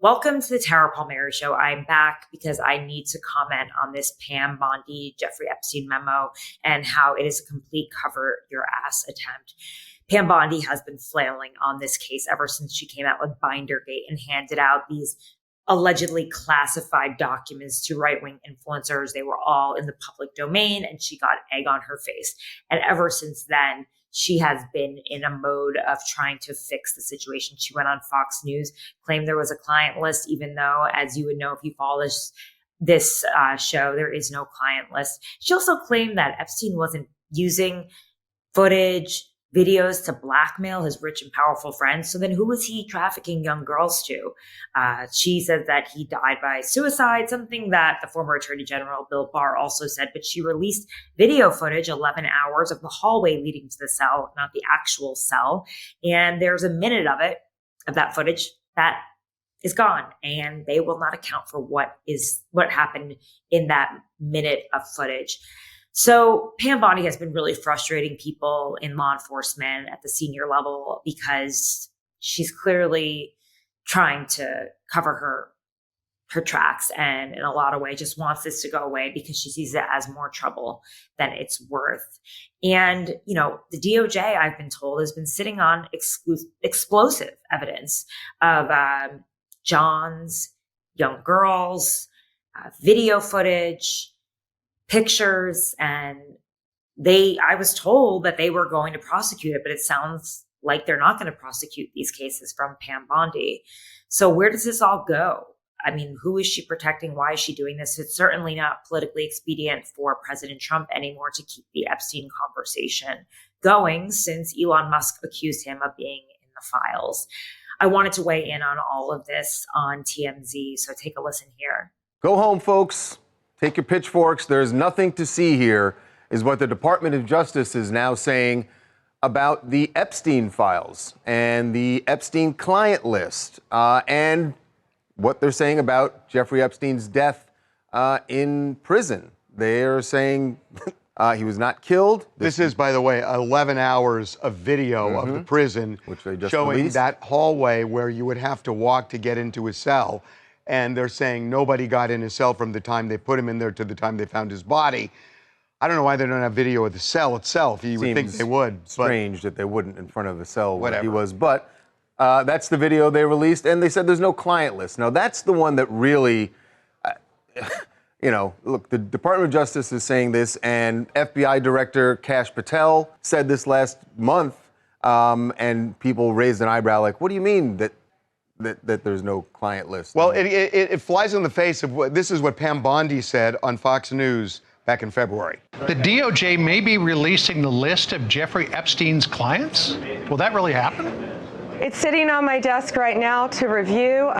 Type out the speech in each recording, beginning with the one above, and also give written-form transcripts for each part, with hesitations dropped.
Welcome to the Tara Palmeri Show. I'm back because I need to comment on this Pam Bondi, Jeffrey Epstein memo and how it is a complete cover your ass attempt. Pam Bondi has been flailing on this case ever since she came out with Bindergate and handed out these allegedly classified documents to right-wing influencers. They were all in the public domain and she got egg on her face. And ever since then, she has been in a mode of trying to fix the situation. She went on Fox News, claimed there was a client list, even though, as you would know if you follow this show, there is no client list. She also claimed that Epstein wasn't using footage, videos to blackmail his rich and powerful friends. So then who was he trafficking young girls to? She said that he died by suicide, something that the former Attorney General Bill Barr also said, but she released video footage, 11 hours of the hallway leading to the cell, not the actual cell. And there's a minute of it, of that footage that is gone. And they will not account for what happened in that minute of footage. So Pam Bondi has been really frustrating people in law enforcement at the senior level because she's clearly trying to cover her tracks and in a lot of ways just wants this to go away because she sees it as more trouble than it's worth. And, you know, the DOJ, I've been told, has been sitting on explosive evidence of John's young girls, video footage, pictures, and I was told that they were going to prosecute it, but it sounds like they're not going to prosecute these cases from Pam Bondi. So where does this all go? I mean, who is she protecting? Why is she doing this? It's certainly not politically expedient for President Trump anymore to keep the Epstein conversation going since Elon Musk accused him of being in the files. I wanted to weigh in on all of this on TMZ, so take a listen here. Go home, folks. Take your pitchforks. There's nothing to see here, is what the Department of Justice is now saying about the Epstein files and the Epstein client list and what they're saying about Jeffrey Epstein's death in prison. They're saying he was not killed. This is, by the way, 11 hours of video of the prison which they just showing released. That hallway where you would have to walk to get into his cell. And they're saying nobody got in his cell from the time they put him in there to the time they found his body. I don't know why they don't have video of the cell itself. You would think they would. Strange that they wouldn't in front of a cell where he Whatever. was. But that's the video they released. And they said there's no client list. Now, that's the one that really, look, the Department of Justice is saying this. And FBI Director Kash Patel said this last month. And people raised an eyebrow like, what do you mean that there's no client list? Well, it flies in the face of this is what Pam Bondi said on Fox News back in February. The DOJ may be releasing the list of Jeffrey Epstein's clients. Will that really happen? It's sitting on my desk right now to review.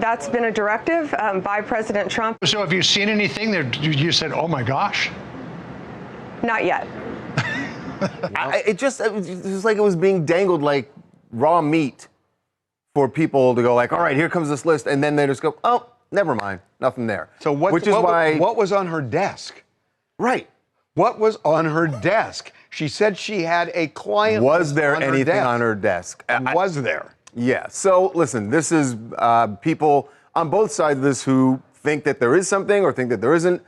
That's been a directive by President Trump. So have you seen anything that you said, oh my gosh? Not yet. It was like it was being dangled like raw meat for people to go like, all right, here comes this list. And then they just go, oh, never mind. Nothing there. So what was on her desk? Right. What was on her desk? She said she had a client. Was there on her anything desk. on her desk? Was there? Yeah. So listen, this is people on both sides of this who think that there is something or think that there isn't.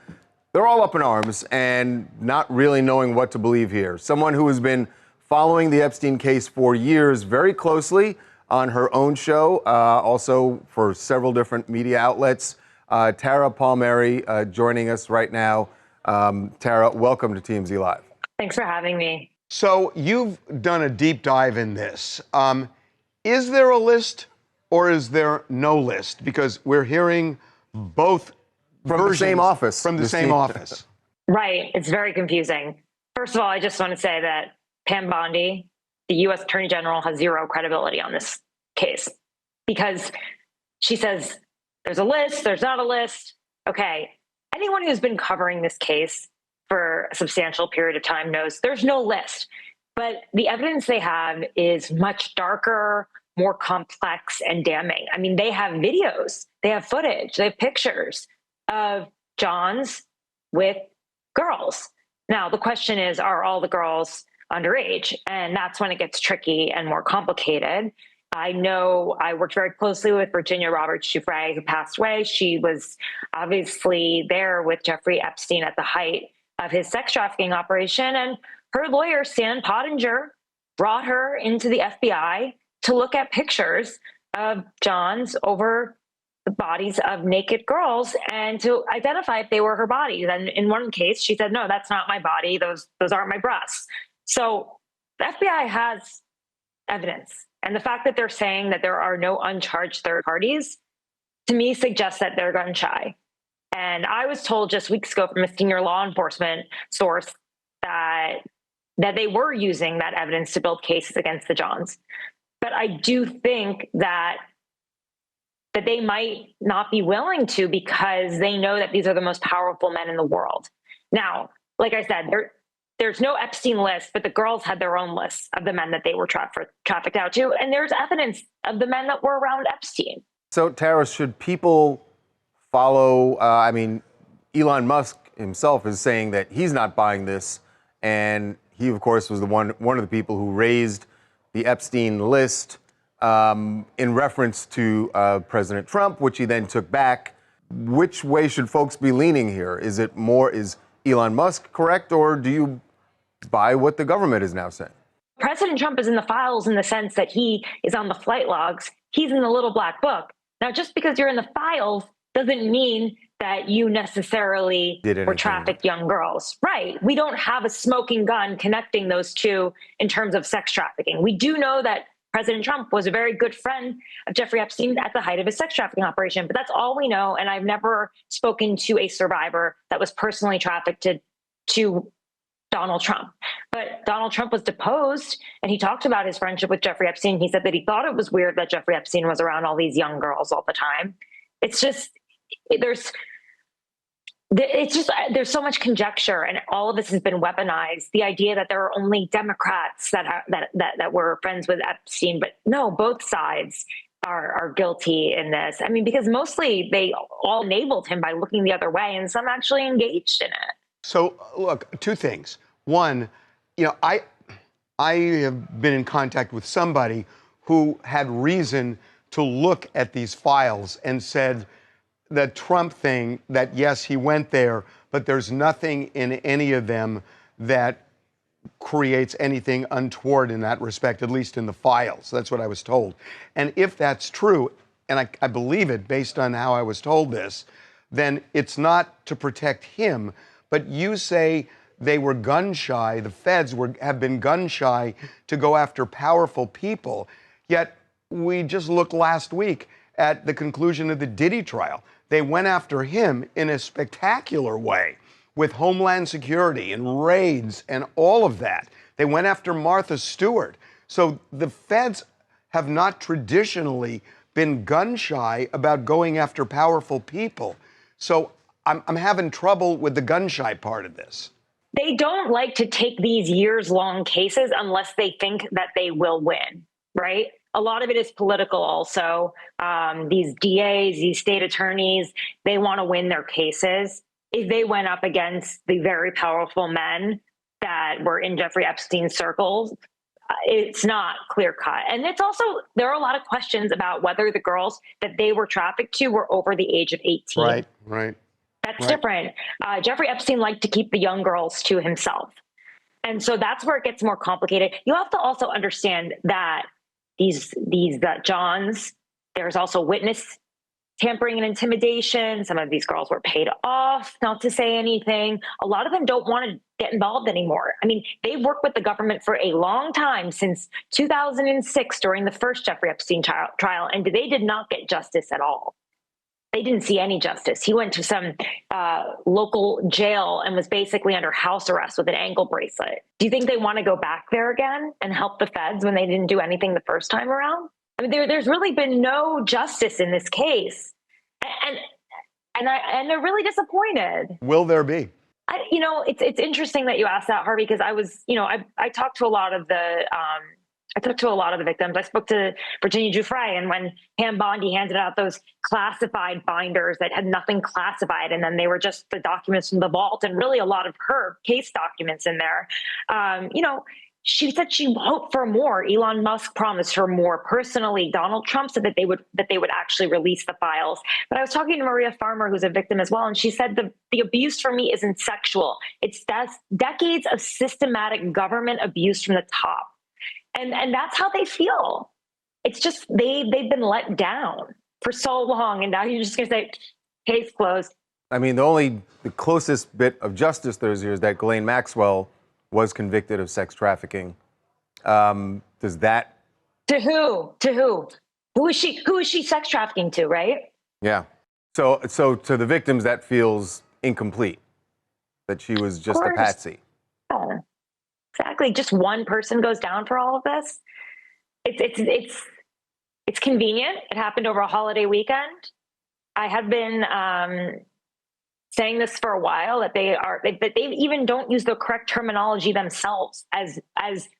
They're all up in arms and not really knowing what to believe here. Someone who has been following the Epstein case for years very closely on her own show, also for several different media outlets. Tara Palmeri joining us right now. Tara, welcome to TMZ Live. Thanks for having me. So you've done a deep dive in this. Is there a list or is there no list? Because we're hearing both From the same office. From the same office. Right. It's very confusing. First of all, I just want to say that Pam Bondi, the U.S. Attorney General, has zero credibility on this case because she says there's a list, there's not a list. Okay. Anyone who's been covering this case for a substantial period of time knows there's no list. But the evidence they have is much darker, more complex, and damning. I mean, they have videos, they have footage, they have pictures of Johns with girls. Now, the question is, are all the girls underage? And that's when it gets tricky and more complicated. I know I worked very closely with Virginia Roberts Giuffre, who passed away. She was obviously there with Jeffrey Epstein at the height of his sex trafficking operation. And her lawyer, Stan Pottinger, brought her into the FBI to look at pictures of John's over the bodies of naked girls and to identify if they were her bodies. And in one case, she said, no, that's not my body. Those aren't my breasts. So the FBI has evidence. And the fact that they're saying that there are no uncharged third parties, to me, suggests that they're gun shy. And I was told just weeks ago from a senior law enforcement source that they were using that evidence to build cases against the Johns. But I do think that they might not be willing to, because they know that these are the most powerful men in the world. Now, like I said, there's no Epstein list, but the girls had their own lists of the men that they were trafficked out to. And there's evidence of the men that were around Epstein. So, Tara, should people follow? Elon Musk himself is saying that he's not buying this. And he, of course, was one of the people who raised the Epstein list in reference to President Trump, which he then took back. Which way should folks be leaning here? Is Elon Musk correct, or do you buy what the government is now saying? President Trump is in the files in the sense that he is on the flight logs. He's in the little black book. Now, just because you're in the files doesn't mean that you necessarily were trafficked young girls. Right. We don't have a smoking gun connecting those two in terms of sex trafficking. We do know that President Trump was a very good friend of Jeffrey Epstein at the height of his sex trafficking operation, but that's all we know. And I've never spoken to a survivor that was personally trafficked to Donald Trump. But Donald Trump was deposed, and he talked about his friendship with Jeffrey Epstein. He said that he thought it was weird that Jeffrey Epstein was around all these young girls all the time. It's just, there's so much conjecture, and all of this has been weaponized. The idea that there are only Democrats that were friends with Epstein, but no, both sides are guilty in this. I mean, because mostly they all enabled him by looking the other way, and some actually engaged in it. So, look, two things. One, I have been in contact with somebody who had reason to look at these files and said the Trump thing, that yes, he went there, but there's nothing in any of them that creates anything untoward in that respect, at least in the files. That's what I was told. And if that's true, and I believe it based on how I was told this, then it's not to protect him. But you say they were gun shy, the feds have been gun shy to go after powerful people. Yet we just looked last week at the conclusion of the Diddy trial. They went after him in a spectacular way with Homeland Security and raids and all of that. They went after Martha Stewart. So the feds have not traditionally been gun shy about going after powerful people. So I'm having trouble with the gun shy part of this. They don't like to take these years-long cases unless they think that they will win, right? A lot of it is political also. These DAs, these state attorneys, they want to win their cases. If they went up against the very powerful men that were in Jeffrey Epstein's circles, it's not clear-cut. And it's also, there are a lot of questions about whether the girls that they were trafficked to were over the age of 18. Right. That's different. Jeffrey Epstein liked to keep the young girls to himself. And so that's where it gets more complicated. You have to also understand that these Johns, there's also witness tampering and intimidation. Some of these girls were paid off not to say anything. A lot of them don't want to get involved anymore. I mean, they've worked with the government for a long time, since 2006 during the first Jeffrey Epstein trial, and they did not get justice at all. They didn't see any justice. He went to some local jail and was basically under house arrest with an ankle bracelet. Do you think they want to go back there again and help the feds when they didn't do anything the first time around? I mean, there's really been no justice in this case, and they're really disappointed. Will there be? It's interesting that you asked that, Harvey, because I talked to a lot of the. I talked to a lot of the victims. I spoke to Virginia Giuffre, and when Pam Bondi handed out those classified binders that had nothing classified, and then they were just the documents from the vault and really a lot of her case documents in there, she said she hoped for more. Elon Musk promised her more. Personally, Donald Trump said that they would actually release the files. But I was talking to Maria Farmer, who's a victim as well, and she said the abuse for me isn't sexual. It's decades of systematic government abuse from the top, and that's how they feel. It's just they've been let down for so long, and now you're just going to say, case closed. I mean, the closest bit of justice there's here is that Ghislaine Maxwell was convicted of sex trafficking. Does that? To who? To who? Who is she? Who is she sex trafficking to? Right? Yeah. So to the victims, that feels incomplete. That she was just a patsy. Yeah, exactly. Just one person goes down for all of this. It's convenient. It happened over a holiday weekend. I have been saying this for a while, that they even don't use the correct terminology themselves as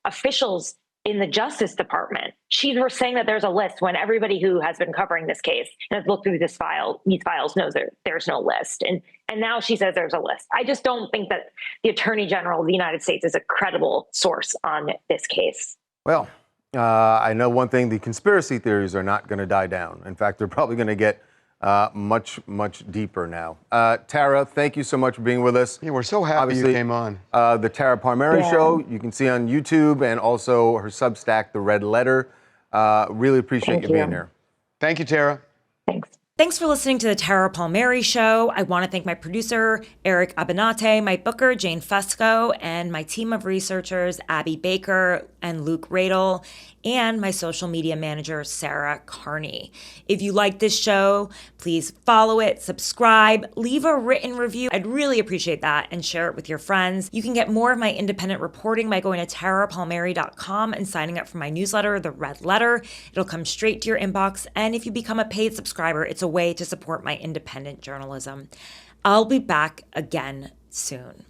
officials in the Justice Department. She's saying that there's a list when everybody who has been covering this case and has looked through these files knows there's no list. And now she says there's a list. I just don't think that the Attorney General of the United States is a credible source on this case. Well, I know one thing: the conspiracy theories are not going to die down. In fact, they're probably going to get much deeper now. Tara, thank you so much for being with us. Yeah, we're so happy Obviously, you came on. The Tara Palmeri Show, you can see on YouTube, and also her Substack, The Red Letter. Really appreciate you being here. Thank you, Tara. Thanks. Thanks for listening to the Tara Palmeri Show. I want to thank my producer, Eric Abinate, my booker, Jane Fusco, and my team of researchers, Abby Baker and Luke Radel, and my social media manager, Sarah Carney. If you like this show, please follow it, subscribe, leave a written review. I'd really appreciate that, and share it with your friends. You can get more of my independent reporting by going to tarapalmeri.com and signing up for my newsletter, The Red Letter. It'll come straight to your inbox, and if you become a paid subscriber, it's a way to support my independent journalism. I'll be back again soon.